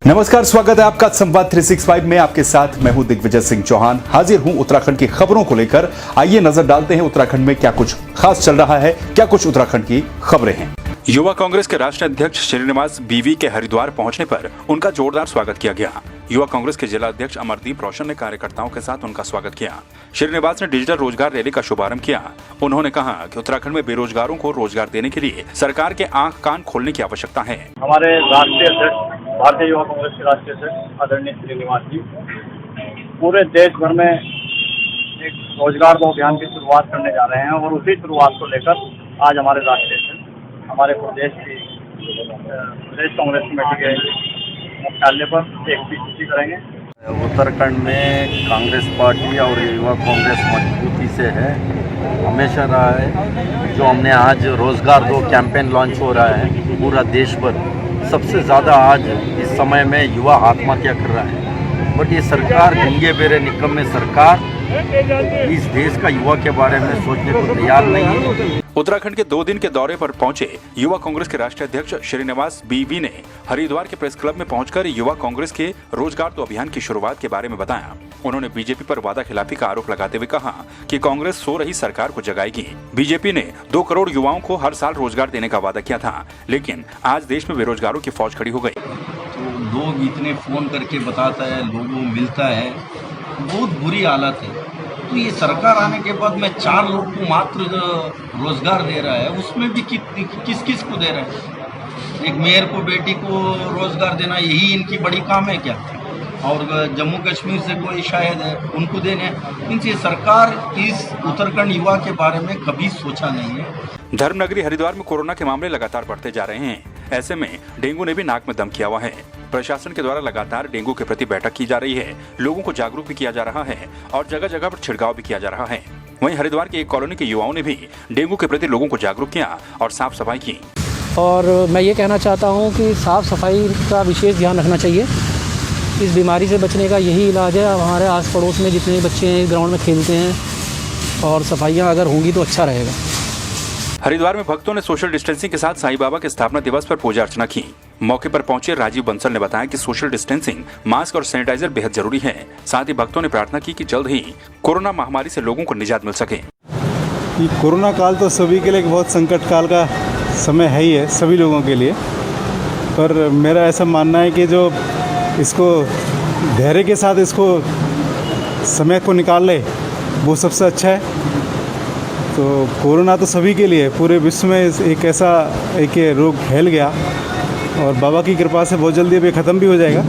नमस्कार, स्वागत है आपका संवाद 365 में। आपके साथ मैं हूं दिग्विजय सिंह चौहान। हाजिर हूं उत्तराखंड की खबरों को लेकर। आइए नजर डालते हैं उत्तराखंड में क्या कुछ खास चल रहा है, क्या कुछ उत्तराखंड की खबरें हैं। युवा कांग्रेस के राष्ट्रीय अध्यक्ष श्रीनिवास बीवी के हरिद्वार पहुंचने पर उनका जोरदार स्वागत किया गया। युवा कांग्रेस के जिला अध्यक्ष अमरदीप रोशन ने कार्यकर्ताओं के साथ उनका स्वागत किया। श्रीनिवास ने डिजिटल रोजगार रैली का शुभारंभ किया। उन्होंने कहा कि उत्तराखंड में बेरोजगारों को रोजगार देने के लिए सरकार के आंख कान खोलने की आवश्यकता है। हमारे राष्ट्रीय अध्यक्ष, भारतीय युवा कांग्रेस के राष्ट्रीय अध्यक्ष आदरणीय श्रीनिवास जी पूरे देश भर में एक रोजगार दो अभियान की शुरुआत करने जा रहे हैं और उसी शुरुआत को लेकर आज हमारे राष्ट्रीय अध्यक्ष हमारे प्रदेश कांग्रेस कमेटी के मुख्यालय पर एक पीसीसी करेंगे। उत्तराखंड में कांग्रेस पार्टी और युवा कांग्रेस मजबूती से है, हमेशा रहा है। जो हमने आज रोजगार दो कैंपेन लॉन्च हो रहा है पूरा देश भर, सबसे ज़्यादा आज इस समय में युवा आत्महत्या कर रहा है। बट ये सरकार, गंगे बेरे निकम्मे सरकार, इस देश का युवा के बारे में सोचने को तैयार नहीं है। उत्तराखंड के 2 दिन के दौरे पर पहुंचे युवा कांग्रेस के राष्ट्रीय अध्यक्ष श्रीनिवास बीवी ने हरिद्वार के प्रेस क्लब में पहुंचकर युवा कांग्रेस के रोजगार दो अभियान की शुरुआत के बारे में बताया। उन्होंने बीजेपी पर वादा खिलाफी का आरोप लगाते हुए कहा कि कांग्रेस सो रही सरकार को जगाएगी। बीजेपी ने 2 करोड़ युवाओं को हर साल रोजगार देने का वादा किया था, लेकिन आज देश में बेरोजगारों की फौज खड़ी हो गई। तो लोग इतने फ़ोन करके बताता है, लोगों मिलता है, बहुत बुरी हालत है। तो ये सरकार आने के बाद में 4 लोग को मात्र रोजगार दे रहा है, उसमें भी किस किस को दे रहा है? एक मेयर को, बेटी को रोजगार देना, यही इनकी बड़ी काम है क्या? और जम्मू कश्मीर से कोई शायद है उनको देने। इनसे सरकार इस उत्तराखंड युवा के बारे में कभी सोचा नहीं है। धर्मनगरी हरिद्वार में कोरोना के मामले लगातार बढ़ते जा रहे हैं। ऐसे में डेंगू ने भी नाक में दम किया हुआ है। प्रशासन के द्वारा लगातार डेंगू के प्रति बैठक की जा रही है, लोगों को जागरूक भी किया जा रहा है और जगह जगह पर छिड़काव भी किया जा रहा है। वहीं हरिद्वार की एक कॉलोनी के युवाओं ने भी डेंगू के प्रति लोगों को जागरूक किया और साफ सफाई की। और मैं ये कहना चाहता हूँ कि साफ़ सफाई का विशेष ध्यान रखना चाहिए। इस बीमारी से बचने का यही इलाज है। हमारे आस पड़ोस में जितने बच्चे ग्राउंड में खेलते हैं और सफाइयाँ अगर होंगी तो अच्छा रहेगा। हरिद्वार में भक्तों ने सोशल डिस्टेंसिंग के साथ साईं बाबा के स्थापना दिवस पर पूजा अर्चना की। मौके पर पहुंचे राजीव बंसल ने बताया कि सोशल डिस्टेंसिंग, मास्क और सैनिटाइजर बेहद जरूरी है। साथ ही भक्तों ने प्रार्थना की कि जल्द ही कोरोना महामारी से लोगों को निजात मिल सके। ये कोरोना काल तो सभी के लिए एक बहुत संकट काल का समय है ही है, सभी लोगों के लिए। पर मेरा ऐसा मानना है कि जो इसको धैर्य के साथ इसको समय को निकाल ले वो सबसे अच्छा है। तो कोरोना तो सभी के लिए, पूरे विश्व में एक ऐसा एक रोग फैल गया और बाबा की कृपा से बहुत जल्दी अभी ख़त्म भी हो जाएगा।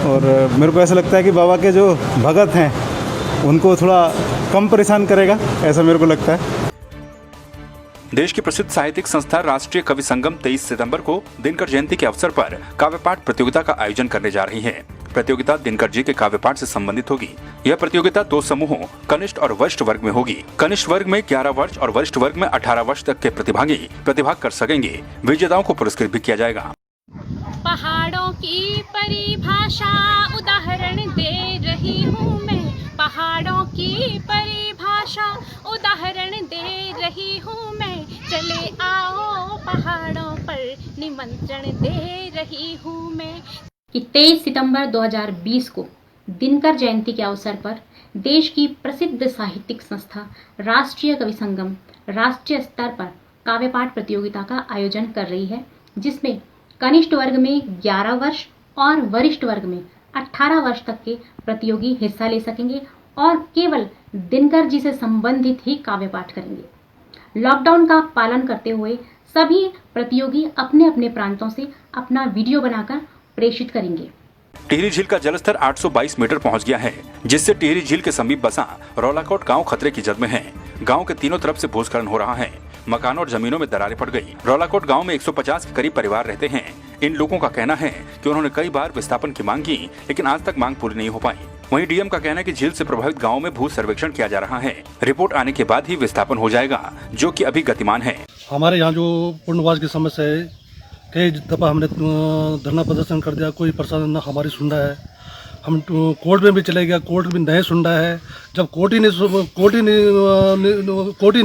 और मेरे को ऐसा लगता है कि बाबा के जो भगत हैं उनको थोड़ा कम परेशान करेगा, ऐसा मेरे को लगता है। देश की प्रसिद्ध साहित्यिक संस्था राष्ट्रीय कवि संगम 23 सितंबर को दिनकर जयंती के अवसर पर काव्य पाठ प्रतियोगिता का आयोजन करने जा रही है। प्रतियोगिता दिनकर जी के काव्य पाठ से संबंधित होगी। यह प्रतियोगिता 2 समूहों कनिष्ठ और वरिष्ठ वर्ग में होगी। कनिष्ठ वर्ग में 11 वर्ष और वरिष्ठ वर्ग में 18 वर्ष तक के प्रतिभागी प्रतिभाग कर सकेंगे। विजेताओं को पुरस्कृत भी किया जाएगा। पहाड़ों की परिभाषा उदाहरण दे रही हूँ मैं, पहाड़ों की परिभाषा उदाहरण दे रही हूँ मैं, चले आओ पहाड़ों पर निमंत्रण दे रही हूँ मैं। कि 23 सितंबर 2020 को दिनकर जयंती के अवसर पर देश की प्रसिद्ध साहित्यिक संस्था राष्ट्रीय कवि संगम राष्ट्रीय स्तर पर काव्य पाठ प्रतियोगिता का आयोजन कर रही है, जिसमें कनिष्ठ वर्ग में 11 वर्ष और वरिष्ठ वर्ग में 18 वर्ष तक के प्रतियोगी हिस्सा ले सकेंगे और केवल दिनकर जी से संबंधित ही काव्य पाठ करेंगे। लॉकडाउन का पालन करते हुए सभी प्रतियोगी अपने अपने प्रांतों से अपना वीडियो बनाकर प्रेषित करेंगे। टिहरी झील का जलस्तर 822 मीटर पहुंच गया है, जिससे टिहरी झील के समीप बसा रौलाकोट गांव खतरे की जद में है। गांव के तीनों तरफ से भूस्खलन हो रहा है। मकानों और जमीनों में दरारें पड़ गई। रौलाकोट गांव में 150 के करीब परिवार रहते हैं। इन लोगों का कहना है कि उन्होंने कई बार विस्थापन की मांग की, लेकिन आज तक मांग पूरी नहीं हो पाई। वहीं डीएम का कहना है कि झील से प्रभावित गाँव में भू सर्वेक्षण किया जा रहा है। रिपोर्ट आने के बाद ही विस्थापन हो जाएगा, जो कि अभी गतिमान है। हमारे यहाँ जो पूर्णवास की समस्या है, कई दफ़ा हमने धरना प्रदर्शन कर दिया, कोई प्रशासन न हमारी सुन रहा है। हम कोर्ट में भी चले गया, कोर्ट भी नहीं सुन रहा है। जब कोर्ट ही नहीं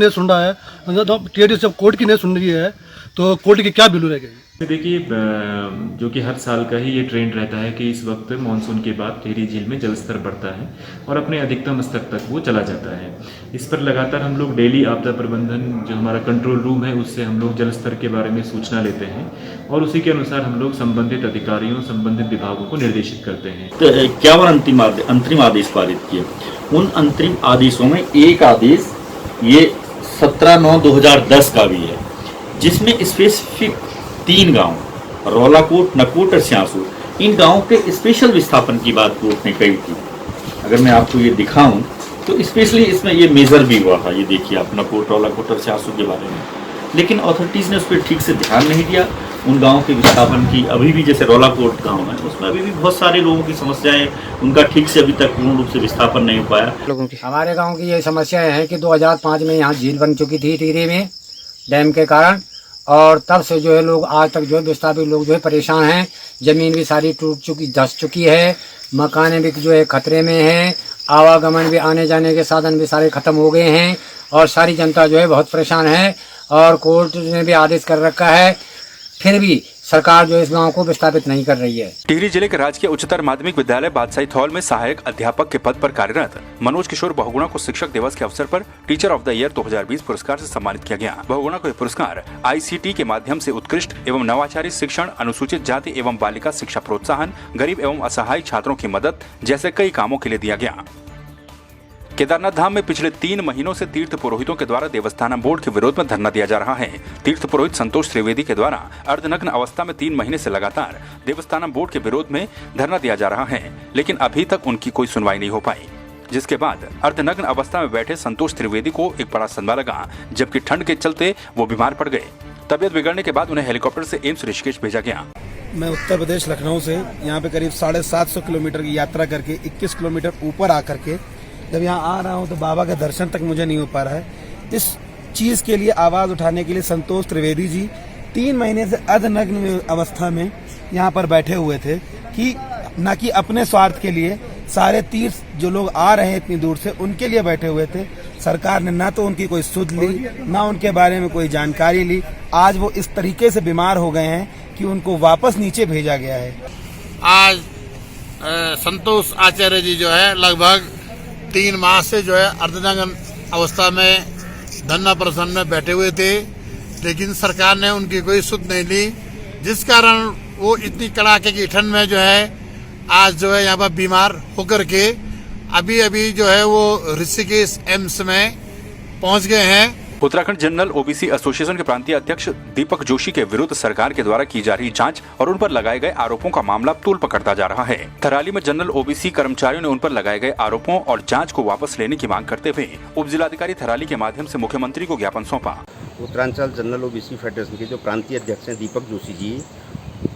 सुन रहा है, टीआरडी जब कोर्ट की नहीं सुन रही है तो कोर्ट की क्या वैल्यू रह गई। देखिए जो कि हर साल का ही ये ट्रेंड रहता है कि इस वक्त मानसून के बाद टिहरी झील में जलस्तर बढ़ता है और अपने अधिकतम स्तर तक वो चला जाता है। इस पर लगातार हम लोग डेली आपदा प्रबंधन जो हमारा कंट्रोल रूम है उससे हम लोग जलस्तर के बारे में सूचना लेते हैं और उसी के अनुसार हम लोग संबंधित अधिकारियों संबंधित विभागों को निर्देशित करते हैं। तो 51 अंतरिम आदेश पारित किए। उन अंतरिम आदेशों में एक आदेश ये 17/9/2010 का भी है, जिसमें स्पेसिफिक 3 गांव रौलाकोट, नकोट और स्यासुर, इन गांवों के स्पेशल विस्थापन की बात कोर्ट ने कही थी। अगर मैं आपको ये दिखाऊं तो स्पेशली इसमें ये मेजर भी हुआ था, ये देखिए आप नकोट, रौलाकोट और स्यासुर के बारे में, लेकिन अथॉरिटीज़ ने उस पर ठीक से ध्यान नहीं दिया। उन गाँव के विस्थापन की अभी भी, जैसे रौलाकोट गाँव है उसमें अभी भी बहुत सारे लोगों की समस्याएं, उनका ठीक से अभी तक पूर्ण रूप से विस्थापन नहीं हो पाया। लोगों की हमारे गाँव की ये समस्याएं हैं कि 2005 में यहाँ झील बन चुकी थी टिहरी में डैम के कारण, और तब से जो है लोग आज तक जो है विस्थापित लोग जो है परेशान हैं। ज़मीन भी सारी टूट चुकी, धंस चुकी है, मकानें भी जो है खतरे में हैं, आवागमन भी, आने जाने के साधन भी सारे ख़त्म हो गए हैं और सारी जनता जो है बहुत परेशान है। और कोर्ट ने भी आदेश कर रखा है, फिर भी सरकार जो इस गांव को विस्थापित नहीं कर रही है। टिहरी जिले के राजकीय उच्चतर माध्यमिक विद्यालय बादशाही थौल में सहायक अध्यापक के पद पर कार्यरत मनोज किशोर बहुगुणा को शिक्षक दिवस के अवसर पर टीचर ऑफ द ईयर 2020 पुरस्कार से सम्मानित किया गया। बहुगुणा को यह पुरस्कार ICT के माध्यम से उत्कृष्ट एवं नवाचारी शिक्षण, अनुसूचित जाति एवं बालिका शिक्षा प्रोत्साहन, गरीब एवं असहाय छात्रों की मदद जैसे कई कामों के लिए दिया गया। केदारनाथ धाम में पिछले 3 महीनों से तीर्थ पुरोहितों के द्वारा देवस्थानम बोर्ड के विरोध में धरना दिया जा रहा है। तीर्थ पुरोहित संतोष त्रिवेदी के द्वारा अर्धनग्न अवस्था में 3 महीने से लगातार देवस्थानम बोर्ड के विरोध में धरना दिया जा रहा है, लेकिन अभी तक उनकी कोई सुनवाई नहीं हो पाई, जिसके बाद अर्धनग्न अवस्था में बैठे संतोष त्रिवेदी को एक बड़ा सदमा लगा, जबकि ठंड के चलते वो बीमार पड़ गए। तबियत बिगड़ने के बाद उन्हें हेलीकॉप्टर से एम्स ऋषिकेश भेजा गया। मैं उत्तर प्रदेश लखनऊ से यहाँ पे करीब 750 किलोमीटर की यात्रा करके 21 किलोमीटर ऊपर आकर के जब यहाँ आ रहा हूँ तो बाबा का दर्शन तक मुझे नहीं हो पा रहा है। इस चीज के लिए आवाज उठाने के लिए संतोष त्रिवेदी जी 3 महीने से अर्धनग्न अवस्था में यहाँ पर बैठे हुए थे कि न कि अपने स्वार्थ के लिए, सारे तीर्थ जो लोग आ रहे हैं इतनी दूर से उनके लिए बैठे हुए थे। सरकार ने ना तो उनकी कोई सुध ली, ना उनके बारे में कोई जानकारी ली। आज वो इस तरीके से बीमार हो गए हैं कि उनको वापस नीचे भेजा गया है। आज संतोष आचार्य जी जो है लगभग 3 माह से जो है अर्धनग्न अवस्था में धरना प्रदर्शन में बैठे हुए थे, लेकिन सरकार ने उनकी कोई सुध नहीं ली, जिस कारण वो इतनी कड़ाके की ठंड में जो है आज जो है यहाँ पर बीमार होकर के अभी जो है वो ऋषिकेश एम्स में पहुंच गए हैं। उत्तराखंड जनरल ओबीसी एसोसिएशन के प्रांतीय अध्यक्ष दीपक जोशी के विरुद्ध सरकार के द्वारा की जा रही जांच और उन पर लगाए गए आरोपों का मामला तूल पकड़ता जा रहा है। थराली में जनरल ओबीसी कर्मचारियों ने उन पर लगाए गए आरोपों और जांच को वापस लेने की मांग करते हुए उप जिलाधिकारी थराली के माध्यम से मुख्यमंत्री को ज्ञापन सौंपा। उत्तरांचल जनरल ओबीसी फेडरेशन के जो प्रांतीय अध्यक्ष हैं दीपक जोशी जी,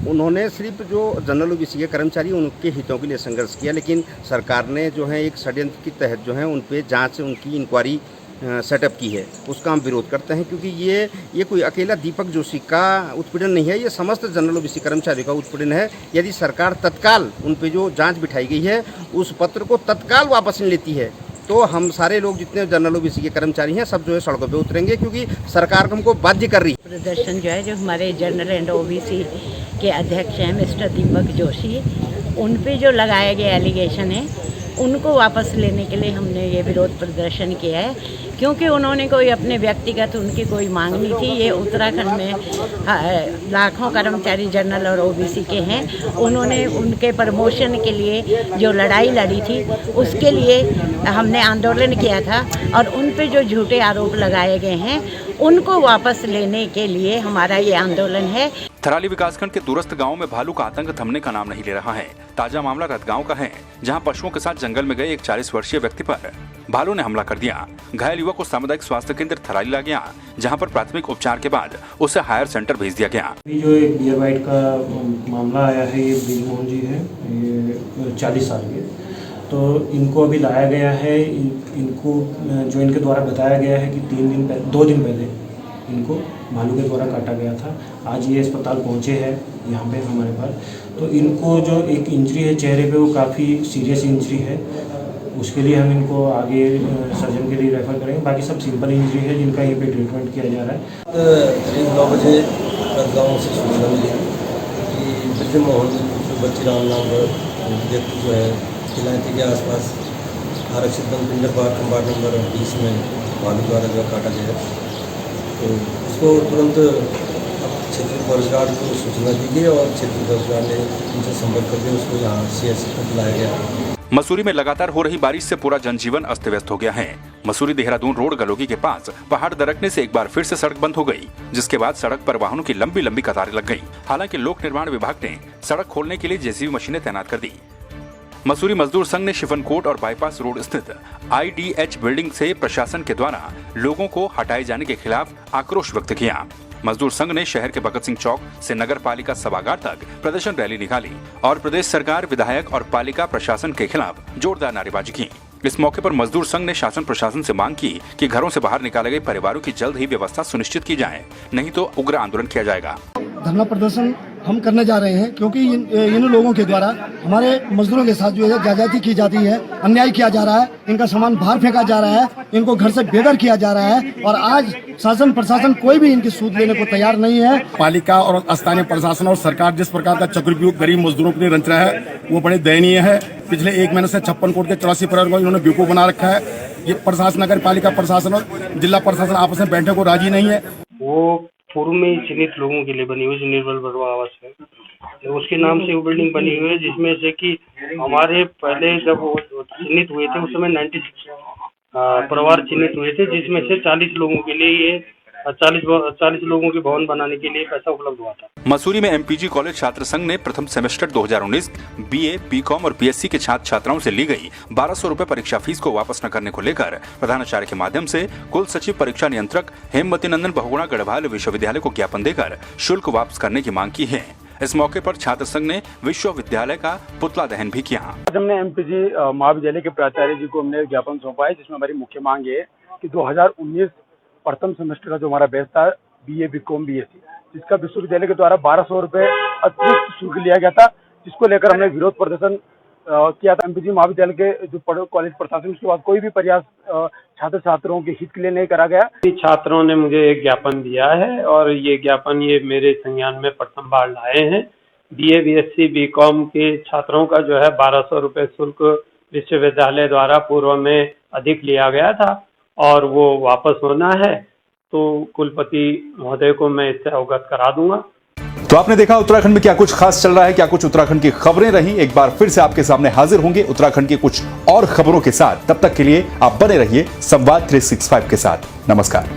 उन्होंने सिर्फ जो जनरल ओबीसी के कर्मचारी उनके हितों के लिए संघर्ष किया, लेकिन सरकार ने जो है एक षड्यंत्र के तहत जो है उन पे जांच, उनकी इंक्वायरी सेटअप की है, उसका हम विरोध करते हैं। क्योंकि ये कोई अकेला दीपक जोशी का उत्पीड़न नहीं है, ये समस्त जनरल ओबीसी कर्मचारियों का उत्पीड़न है। यदि सरकार तत्काल उन पे जो जांच बिठाई गई है उस पत्र को तत्काल वापस लेती है तो हम सारे लोग जितने जनरल ओबीसी के कर्मचारी हैं सब जो है सड़कों पे उतरेंगे, क्योंकि सरकार हमको बाध्य कर रही है। प्रदर्शन जो है, जो हमारे जनरल एंड ओबीसी के अध्यक्ष हैं मिस्टर दीपक जोशी, उन पे जो लगाए गए एलिगेशन है उनको वापस लेने के लिए हमने ये विरोध प्रदर्शन किया है, क्योंकि उन्होंने कोई अपने व्यक्तिगत उनकी कोई मांग नहीं थी। ये उत्तराखंड में लाखों कर्मचारी जनरल और ओबीसी के हैं, उन्होंने उनके प्रमोशन के लिए जो लड़ाई लड़ी थी उसके लिए हमने आंदोलन किया था और उन पे जो झूठे आरोप लगाए गए हैं उनको वापस लेने के लिए हमारा ये आंदोलन है। थराली विकासखंड के दूरस्थ गांव में भालू का आतंक थमने का नाम नहीं ले रहा है। ताजा मामला रतगांव का है, जहां पशुओं के साथ जंगल में गए एक 40 वर्षीय व्यक्ति पर भालू ने हमला कर दिया। घायल युवक को सामुदायिक स्वास्थ्य केंद्र थराली लाया गया, जहां पर प्राथमिक उपचार के बाद उसे हायर सेंटर भेज दिया गया। जो एक बियर बाइट का मामला आया है, ये ब्रिजमोहन जी है, ये 40 साल के, तो इनको अभी लाया गया है। इनको जो इनके द्वारा बताया गया है कि 2 दिन पहले इनको भालू के द्वारा काटा गया था। आज ये अस्पताल पहुंचे हैं यहाँ पे हमारे पास, तो इनको जो एक इंजरी है चेहरे पे वो काफ़ी सीरियस इंजरी है, उसके लिए हम इनको आगे सर्जन के लिए रेफ़र करेंगे। बाकी सब सिंपल इंजरी है जिनका ये पे ट्रीटमेंट किया जा रहा है। करीब 9 बजे गाँव से सूचना मिली कि ब्रजमोहन बच्चीराम नाम व्यक्ति जो है इलाके के आसपास आरक्षित पिंडर पार्क कंपार्ट नंबर 20 में भालू द्वारा जो काटा गया, तो उसको तुरंत क्षेत्रीय फॉरेस्ट गार्ड को सूचना दी गई और क्षेत्रीय फॉरेस्ट गार्ड ने उनसे संपर्क करके उसको यहाँ CHC पर बुलाया गया। मसूरी में लगातार हो रही बारिश से पूरा जनजीवन अस्त व्यस्त हो गया है। मसूरी देहरादून रोड गलोगी के पास पहाड़ दरकने से एक बार फिर से सड़क बंद हो गई, जिसके बाद सड़क पर वाहनों की लंबी लंबी कतारें लग गईं। हालांकि लोक निर्माण विभाग ने सड़क खोलने के लिए JCB मशीनें तैनात कर दी। मसूरी मजदूर संघ ने शिफनकोट और बाईपास रोड स्थित IDH बिल्डिंग से प्रशासन के द्वारा लोगों को हटाए जाने के खिलाफ आक्रोश व्यक्त किया। मजदूर संघ ने शहर के भगत सिंह चौक से नगर पालिका सभागार तक प्रदर्शन रैली निकाली और प्रदेश सरकार, विधायक और पालिका प्रशासन के खिलाफ जोरदार नारेबाजी की। इस मौके पर मजदूर संघ ने शासन प्रशासन से मांग की कि घरों से बाहर निकाले गए परिवारों की जल्द ही व्यवस्था सुनिश्चित की जाए, नहीं तो उग्र आंदोलन किया जाएगा। धरना प्रदर्शन हम करने जा रहे हैं क्योंकि इन लोगों के द्वारा हमारे मजदूरों के साथ जो है ज्यादती की जाती है, अन्याय किया जा रहा है, इनका सामान बाहर फेंका जा रहा है, इनको घर से बेघर किया जा रहा है और आज शासन प्रशासन कोई भी इनकी सूद लेने को तैयार नहीं है। पालिका और स्थानीय प्रशासन और सरकार जिस प्रकार का चक्रव्यूह गरीब मजदूरों के लिए रच रहा है वो बड़े दयनीय है। पिछले 1 महीने से 56 कोट के 84 परिवार को इन्होंने बेवकूफ बना रखा है। ये प्रशासन, नगर पालिका प्रशासन और जिला प्रशासन आपस में बैठने को राजी नहीं है। वो पूर्व में चिन्हित लोगों के लिए बनी हुई निर्बल बड़वा आवास है, उसके नाम से वो बिल्डिंग बनी हुई है, जिसमें से कि हमारे पहले जब वो चिन्हित हुए थे उस समय 96 परिवार चिन्हित हुए थे, जिसमें से 40 लोगों के लिए ये 40 लोगों के भवन बनाने के लिए पैसा उपलब्ध हुआ था। मसूरी में MPG कॉलेज छात्र संघ ने प्रथम सेमेस्टर 2019 BA, BCom और BSc के छात्र छात्राओं से ली गई 1200 रुपए परीक्षा फीस को वापस न करने को लेकर प्रधानाचार्य के माध्यम से कुल सचिव, परीक्षा नियंत्रक हेमवती नंदन बहुगुणा गढ़वाल विश्वविद्यालय को ज्ञापन देकर शुल्क वापस करने की मांग की है। इस मौके पर छात्र संघ ने विश्वविद्यालय का पुतला दहन भी किया। हमने MPG महाविद्यालय के प्राचार्य जी को हमने ज्ञापन सौंपा है, जिसमें हमारी मुख्य मांग ये है कि 2019 प्रथम सेमेस्टर का जो हमारा बैच था BA, BCom, BSc, जिसका विश्वविद्यालय के द्वारा 1200 रुपए अतिरिक्त शुल्क लिया गया था, जिसको लेकर हमने विरोध प्रदर्शन किया था। MPG महाविद्यालय के जो कॉलेज प्रशासन, उसके बाद कोई भी प्रयास छात्र छात्राओं के हित के लिए नहीं करा गया। छात्रों ने मुझे एक ज्ञापन दिया है और ये ज्ञापन ये मेरे संज्ञान में प्रथम बार लाए हैं। BA, BSc, BCom के छात्रों का जो है 1200 रुपए शुल्क विश्वविद्यालय द्वारा पूर्व में अधिक लिया गया था और वो वापस होना है, तो कुलपति महोदय को मैं इससे अवगत करा दूंगा। तो आपने देखा उत्तराखंड में क्या कुछ खास चल रहा है, क्या कुछ उत्तराखंड की खबरें रही। एक बार फिर से आपके सामने हाजिर होंगे उत्तराखंड की कुछ और खबरों के साथ। तब तक के लिए आप बने रहिए संवाद 365 के साथ। नमस्कार।